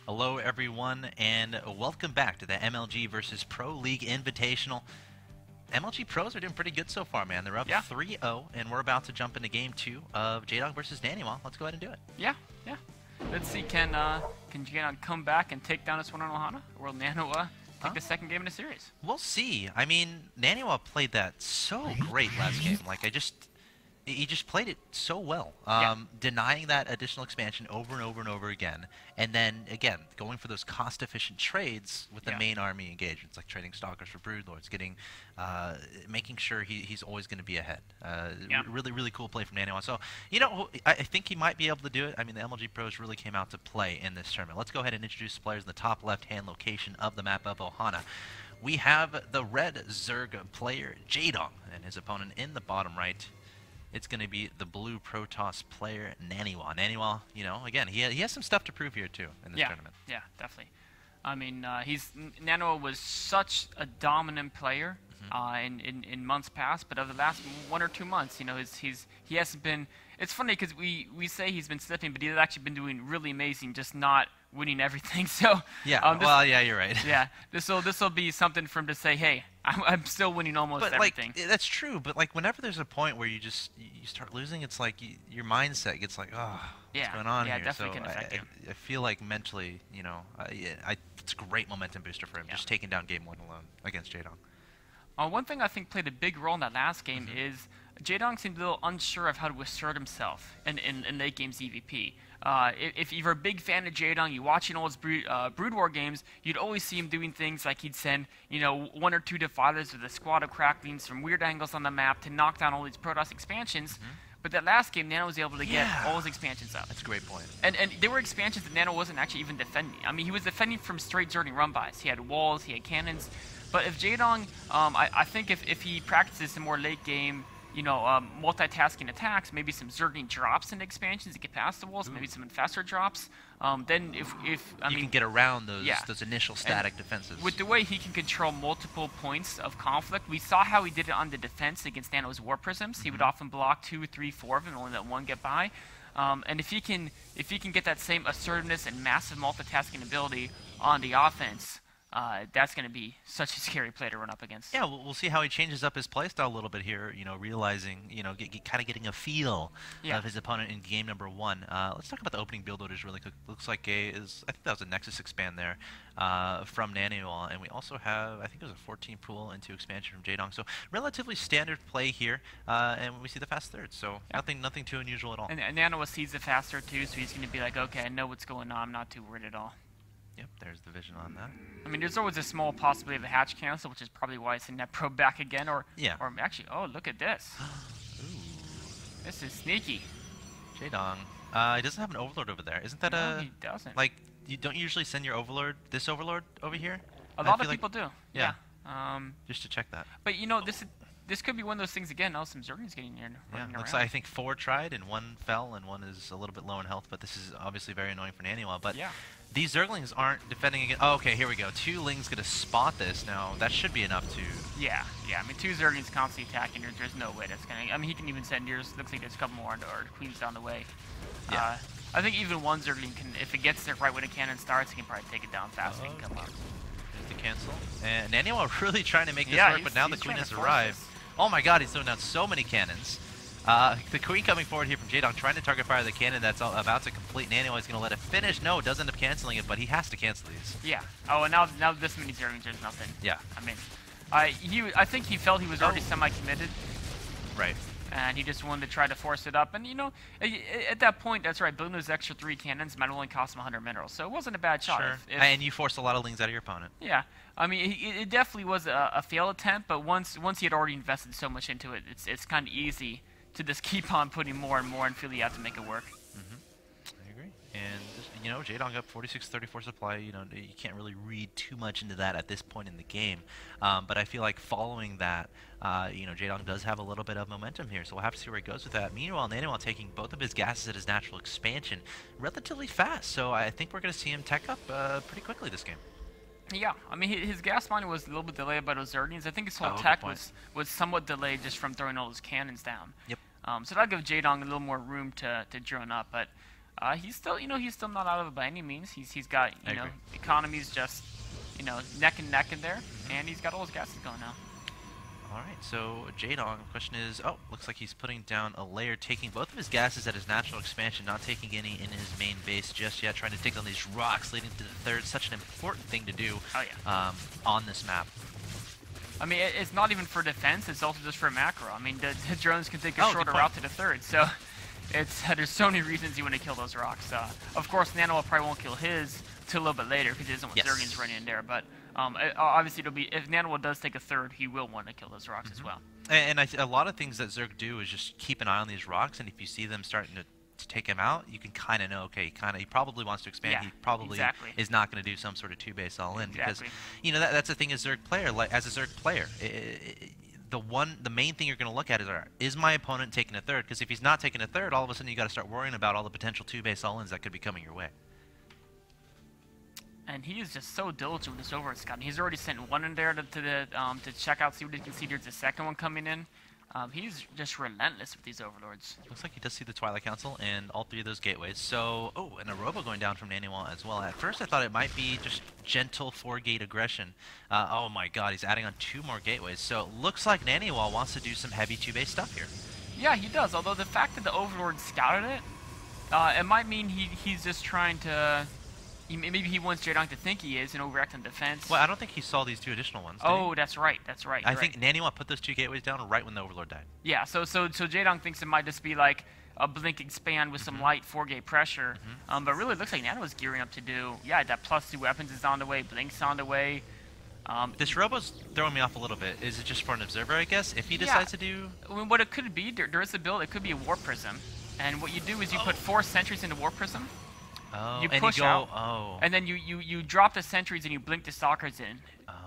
Hello everyone, and welcome back to the MLG versus Pro League Invitational. MLG Pros are doing pretty good so far, man. They're up 3-0, and we're about to jump into Game 2 of Jaedong versus Naniwa. Let's go ahead and do it. Yeah. Let's see, can Jaedong come back and take down this one on Ohana? Or will Naniwa take the second game in the series? We'll see. I mean, Naniwa played that so great last game. Like, he just played it so well, denying that additional expansion over and over and over again, and then again going for those cost-efficient trades with the main army engagements, like trading stalkers for broodlords, making sure he's always going to be ahead. Really cool play from Naniwa. So I think he might be able to do it. I mean, the MLG pros really came out to play in this tournament. Let's go ahead and introduce the players in the top left-hand location of the map of Ohana. We have the red Zerg player Jaedong, and his opponent in the bottom right. It's going to be the blue Protoss player, Naniwa. Naniwa, again, he has some stuff to prove here, too, in this tournament. Yeah, definitely. I mean, Naniwa was such a dominant player in months past, but over the last 1 or 2 months, he hasn't been... It's funny because we say he's been slipping, but he's actually been doing really amazing, just not winning everything. So yeah, you're right. Yeah, this will be something for him to say, hey, I'm still winning almost everything. Like, that's true, but like whenever there's a point where you start losing, it's like your mindset gets like, oh, what's going on here? Definitely can affect you. I feel like mentally, it's a great momentum booster for him, just taking down game 1 alone against Jaedong. One thing I think played a big role in that last game is Jaedong seemed a little unsure of how to assert himself in late games EVP. If you're a big fan of Jaedong, you watching all his Brood War games, you'd always see him doing things like he'd send 1 or 2 defilers with a squad of cracklings from weird angles on the map to knock down all these Protoss expansions. But that last game, Nano was able to get all his expansions out. That's a great point. And there were expansions that Nano wasn't actually even defending. I mean, he was defending from straight Zerging run-bys. He had walls, he had cannons. But if Jaedong, I think if he practices some more late game, multitasking attacks, maybe some Zerging drops into expansions to get past the walls, maybe some infestor drops. Then if you can get around those initial static defenses. With the way he can control multiple points of conflict, we saw how he did it on the defense against Nano's War Prisms. He would often block 2, 3, 4 of them, and only let 1 get by. And if he can get that same assertiveness and massive multitasking ability on the offense, that's going to be such a scary player to run up against. Yeah, we'll see how he changes up his playstyle a little bit here, realizing, kind of getting a feel of his opponent in game number 1. Let's talk about the opening build orders really quick. Looks like I think that was a Nexus expand there from Naniwa, and we also have, I think it was a 14 pool into expansion from Jaedong. So relatively standard play here, and we see the fast third, so nothing too unusual at all. And Naniwa sees the fast third too, so he's going to be like, okay, I know what's going on, I'm not too worried at all. Yep, there's the vision on that. I mean, there's always a small possibility of a hatch cancel, which is probably why it's in that probe back again, or actually, oh, look at this. Ooh. This is sneaky. Jaedong. He doesn't have an overlord over there. Isn't that no, he doesn't. Like, you don't usually send your overlord, this overlord over here? A lot of people do. Yeah. Just to check that. But this could be one of those things again. Now some Zerglings getting here. Looks like I think 4 tried and 1 fell and 1 is a little bit low in health. But this is obviously very annoying for Naniwa. But these Zerglings aren't defending against. Oh, okay, here we go. 2 Lings gonna spot this now. That should be enough to. Yeah. I mean, 2 Zerglings constantly attacking. There's no way that's gonna. I mean, he can even send yours. Looks like there's a couple more or Queens down the way. Yeah. I think even 1 Zergling can, if it gets there right when a cannon starts, he can probably take it down fast and come up. There's the cancel. And Naniwa really trying to make this work, but now the Queen has arrived. Oh my god, he's throwing out so many cannons. The Queen coming forward here from Jaedong, trying to target fire the cannon that's about to complete. Naniwa is going to let it finish. No, doesn't end up canceling it, but he has to cancel these. Yeah. Oh, and now this many Zerglings, there's nothing. Yeah. I mean, I think he felt he was already semi-committed. Right. And he just wanted to try to force it up. And, at that point, that's right, building those extra 3 cannons might only cost him 100 minerals. So it wasn't a bad shot. Sure. And you forced a lot of Lings out of your opponent. Yeah. I mean, it definitely was a failed attempt, but once he had already invested so much into it, it's kind of easy to just keep on putting more and more and feel you have to make it work. I agree. And you know, Jaedong up 46-34 supply. You know, you can't really read too much into that at this point in the game. But I feel like following that, you know, Jaedong does have a little bit of momentum here, so we'll have to see where he goes with that. Meanwhile, Naniwa taking both of his gases at his natural expansion relatively fast, so I think we're going to see him tech up pretty quickly this game. Yeah, I mean, his gas mining was a little bit delayed by those Zerglings. I think his whole Oh, tech good was somewhat delayed just from throwing all those cannons down. Yep. So that'll give Jaedong a little more room to drone up, but he's still, you know, he's still not out of it by any means. He's got, you know, economy's just, you know, neck and neck in there, and he's got all his gases going now. All right, so Jaedong, the question is, oh, looks like he's putting down a layer, taking both of his gases at his natural expansion, not taking any in his main base just yet, trying to take down these rocks leading to the third. Such an important thing to do on this map. I mean, it's not even for defense, it's also just for macro. I mean, the drones can take a shorter route to the third, so there's so many reasons you want to kill those rocks. Of course, Naniwa probably won't kill his till a little bit later because he doesn't want Zerglings running in there, but obviously it'll be, if Naniwa does take a third, he will want to kill those rocks as well. And a lot of things that Zerg do is just keep an eye on these rocks, and if you see them starting to take him out, you can kind of know, okay, he probably wants to expand. He probably is not going to do some sort of 2-base all-in because, you know, that's the thing as Zerg player. Like as a Zerg player, the main thing you're going to look at is my opponent taking a third? Because if he's not taking a third, all of a sudden you got to start worrying about all the potential 2-base all-ins that could be coming your way. And he is just so diligent with this overhead scout. He's already sent one in there to check out, see what he can see. There's a second one coming in. He's just relentless with these overlords. Looks like he does see the Twilight Council and all three of those gateways. So, oh, and a robo going down from Naniwa as well. At first I thought it might be just gentle 4-gate aggression. Oh my god, he's adding on 2 more gateways. So it looks like Naniwa wants to do some heavy 2-base stuff here. Yeah, he does. Although the fact that the overlord scouted it, it might mean he's just trying to... Maybe he wants Jaedong to think he is and overact on defense. Well, I don't think he saw these 2 additional ones. Oh, that's right. That's right. I think Naniwa put those 2 gateways down right when the Overlord died. Yeah. So Jaedong thinks it might just be like a blink expand with some light 4-gate pressure. But really, it looks like Naniwa's gearing up to do. Yeah, that +2 weapons is on the way. Blink's on the way. This robo's throwing me off a little bit. Is it just for an observer? I guess if he decides to do. I mean, what it could be, there is a build. It could be a Warp Prism, and what you do is you put 4 sentries into Warp Prism. Oh, you push out, and then you drop the sentries and you blink the stalkers in,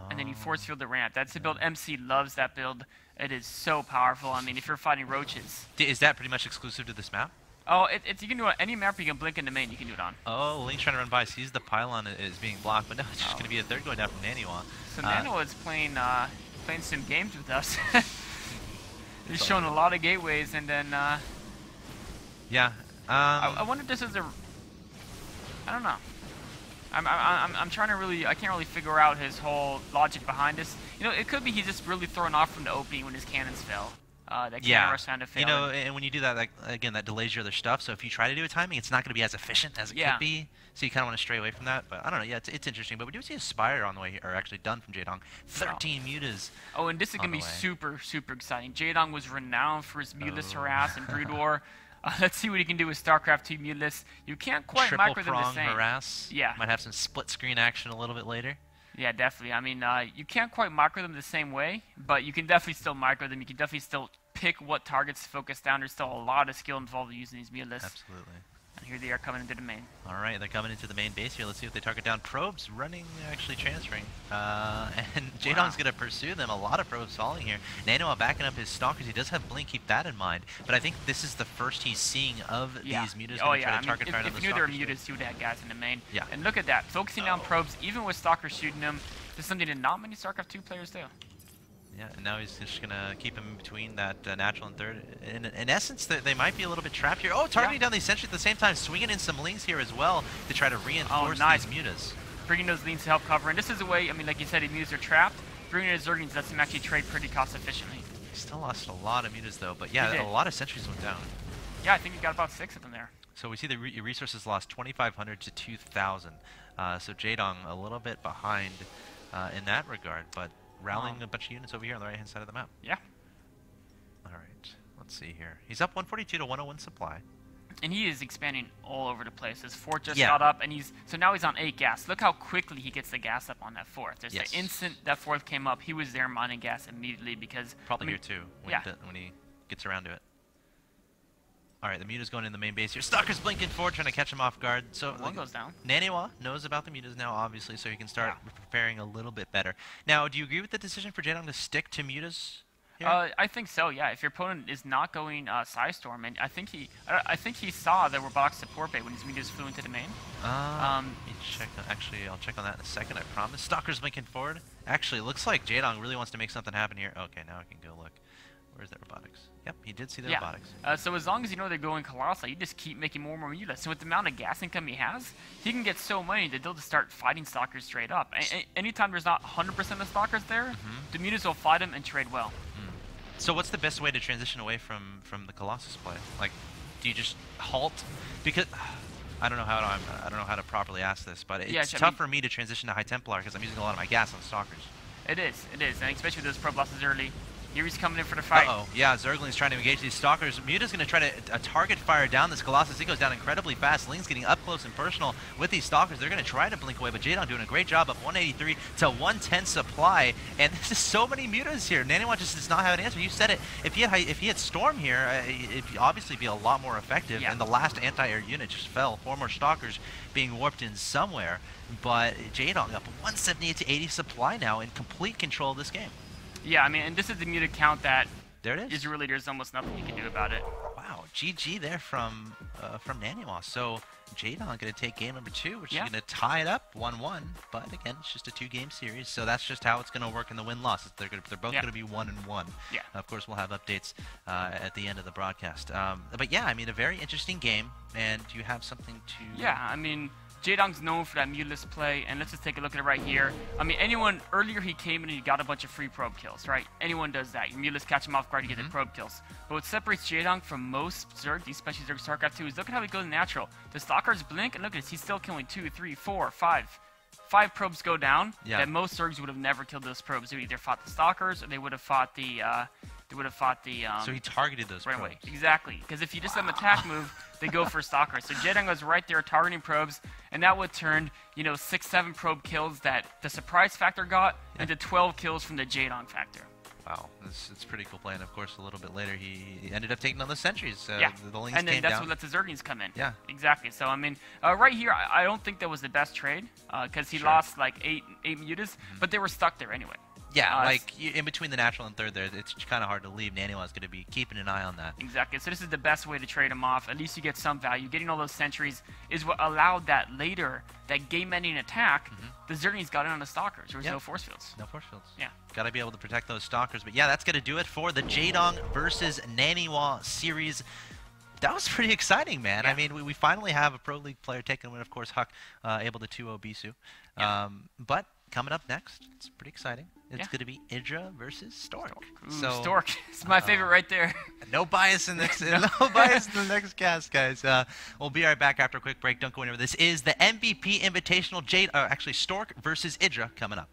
and then you force field the ramp. That's the build. MC loves that build. It is so powerful. I mean, if you're fighting roaches. Is that pretty much exclusive to this map? Oh, you can do it on any map you can blink in the main. You can do it on. Oh, Link's trying to run by, sees the pylon is being blocked, but no, it's just going to be a third going down from Naniwa. So Naniwa is playing some games with us. He's showing a lot of gateways, and then. Yeah. I wonder if this is a. I don't know. I'm trying to really. I can't really figure out his whole logic behind this. You know, it could be he's just really thrown off from the opening when his cannons fell. That cannon rush sound to fail. You know, and when you do that, like, again, that delays your other stuff. So if you try to do a timing, it's not going to be as efficient as it could be. So you kind of want to stray away from that. But I don't know. Yeah, it's interesting. But we do see a Spire on the way, or actually done from Jaedong. 13 mutas. Oh, and this is going to be super, super exciting. Jaedong was renowned for his muteless harass and Brood War. Let's see what he can do with StarCraft 2 muteless. You can't quite micro them the same. Harass. Yeah. Might have some split screen action a little bit later. Yeah, definitely. I mean, you can't quite micro them the same way, but you can definitely still micro them. You can definitely still pick what targets to focus down. There's still a lot of skill involved in using these muteless. Absolutely. And here they are coming into the main. All right, they're coming into the main base here. Let's see what they target down. Probes running, actually transferring. And Jaedong's going to pursue them. A lot of probes falling here. Naniwa backing up his stalkers. He does have Blink, keep that in mind. But I think this is the first he's seeing of these mutas. Oh, yeah. If you knew there were mutas, he would have guys in the main. Yeah. And look at that. Focusing down probes, even with stalkers shooting them, is something that not many StarCraft 2 players do. Yeah, and now he's just going to keep him in between that natural and third. In essence, they might be a little bit trapped here. Oh, targeting down these sentries at the same time, swinging in some links here as well to try to reinforce these mutas. Bringing those links to help cover. And this is a way, I mean, like you said, the mutas are trapped. Bringing in Zerglings lets him actually trade pretty cost efficiently. Still lost a lot of mutas, though. But yeah, a lot of sentries went down. Yeah, I think he got about 6 of them there. So we see the resources lost 2,500 to 2,000. So Jaedong a little bit behind in that regard, but rallying a bunch of units over here on the right-hand side of the map. Yeah. All right. Let's see here. He's up 142 to 101 supply. And he is expanding all over the place. His fort just got up, and so now he's on 8 gas. Look how quickly he gets the gas up on that fourth. Just the instant that fourth came up, he was there mining gas immediately because... Probably here too, when he gets around to it. All right, the Muta's going in the main base here. Stalker's blinking forward, trying to catch him off guard. So One goes down. Naniwa knows about the Mutas now, obviously, so he can start preparing a little bit better. Now, do you agree with the decision for Jaedong to stick to Mutas here? I think so. Yeah. If your opponent is not going Psystorm, and I think he saw the robotic support bait when his Mutas flew into the main. Let me check. Actually, I'll check on that in a second. I promise. Stalker's blinking forward. Actually, looks like Jaedong really wants to make something happen here. Okay, now I can go look. Where's that robotics? Yep, he did see the robotics. So as long as you know they're going Colossal, you just keep making more and more Mutas. So with the amount of gas income he has, he can get so many that they'll just start fighting Stalkers straight up. Anytime there's not 100% of Stalkers there, the Mutas will fight him and trade well. So what's the best way to transition away from the Colossus play? Like, do you just halt? Because I don't know how to properly ask this, but it's tough for me to transition to High Templar because I'm using a lot of my gas on Stalkers. It is, and especially with those probe losses early. Here he's coming in for the fight. Yeah, Zergling's trying to engage these Stalkers. Muta's going to try to target fire down this Colossus. He goes down incredibly fast. Ling's getting up close and personal with these Stalkers. They're going to try to blink away, but Jaedong doing a great job of 183 to 110 supply. And there's just so many Mutas here. Naniwa just does not have an answer. You said it. If he had Storm here, it'd obviously be a lot more effective. And the last anti-air unit just fell. 4 more Stalkers being warped in somewhere. But Jaedong up 178 to 80 supply now in complete control of this game. Yeah, I mean, and this is the Muta count that there's almost nothing you can do about it. Wow, GG there from Naniwa. So Jaedong going to take game number 2, which is going to tie it up 1-1. But again, it's just a 2-game series, so that's just how it's going to work in the win-loss. They're both going to be 1-1. Yeah. Of course, we'll have updates at the end of the broadcast. But yeah, I mean, a very interesting game. And do you have something to? Yeah, I mean, Jaedong's known for that muteless play, and let's just take a look at it right here. I mean, earlier he came in and he got a bunch of free probe kills, right? Anyone does that. Your muteless catch him off guard, you get the probe kills. But what separates Jaedong from most Zergs, especially Zerg StarCraft 2, is look at how he goes natural. The Stalkers blink, and look at this, he's still killing 2, 3, 4, 5. 5 probes go down that most Zergs would have never killed those probes. They either fought the Stalkers or they would have fought the so he targeted those right probes. away. Exactly. Because if you just have an attack move, they go for Stalkers. So Jaedong was right there targeting probes, and that would turn, 6, 7 probe kills that the surprise factor got into 12 kills from the Jaedong factor. Wow, it's pretty cool play. And of course, a little bit later, he ended up taking on the sentries. The Lings and then came that's down. what lets the Zerglings come in. Yeah. Exactly. So, I mean, right here, I don't think that was the best trade, because he lost like 8 mutas, but they were stuck there anyway. Yeah, in between the natural and third there, it's kind of hard to leave. Naniwa's going to be keeping an eye on that. Exactly. So this is the best way to trade him off. At least you get some value. Getting all those sentries is what allowed that game-ending attack. The Zerglings got in on the Stalkers. There was no force fields. No force fields. Yeah. Got to be able to protect those Stalkers. But yeah, that's going to do it for the Jaedong versus Naniwa series. That was pretty exciting, man. Yeah. I mean, we finally have a Pro League player taking win. Of course, Huck able to 2-0 Bisu. Yeah. But coming up next, it's pretty exciting. It's going to be Idra versus Stork. Ooh, so Stork. It's my favorite right there. No bias in this. No bias in the next cast, guys. We'll be right back after a quick break. Don't go anywhere. This is the MvP Invitational. Stork versus Idra coming up.